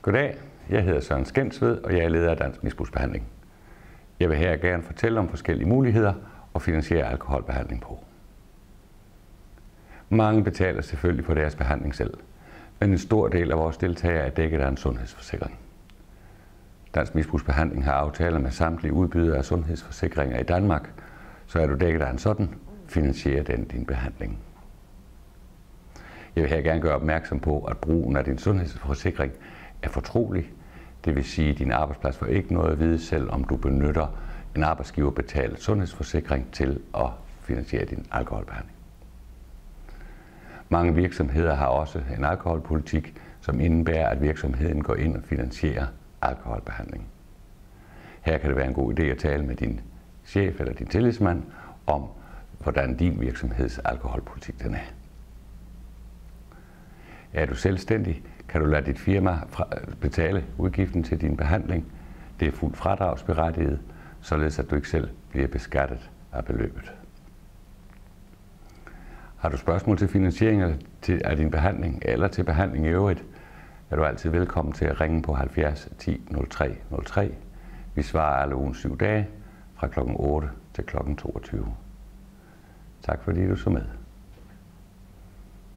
Goddag, jeg hedder Søren Skensved, og jeg er leder af Dansk Misbrugsbehandling. Jeg vil her gerne fortælle om forskellige muligheder at finansiere alkoholbehandling på. Mange betaler selvfølgelig for deres behandling selv, men en stor del af vores deltagere er dækket af en sundhedsforsikring. Dansk Misbrugsbehandling har aftaler med samtlige udbydere af sundhedsforsikringer i Danmark, så er du dækket af en sådan, finansierer den din behandling. Jeg vil her gerne gøre opmærksom på, at brugen af din sundhedsforsikring er fortrolig. Det vil sige, at din arbejdsplads får ikke noget at vide, selv om du benytter en arbejdsgiverbetalt sundhedsforsikring til at finansiere din alkoholbehandling. Mange virksomheder har også en alkoholpolitik, som indebærer, at virksomheden går ind og finansierer alkoholbehandling. Her kan det være en god idé at tale med din chef eller din tillidsmand om, hvordan din virksomheds alkoholpolitik den er. Er du selvstændig, kan du lade dit firma betale udgiften til din behandling. Det er fuldt fradragsberettiget, således at du ikke selv bliver beskattet af beløbet. Har du spørgsmål til finansiering af din behandling eller til behandling i øvrigt, er du altid velkommen til at ringe på 70 10 03 03. Vi svarer alle ugens 7 dage fra kl. 8 til kl. 22. Tak fordi du så med.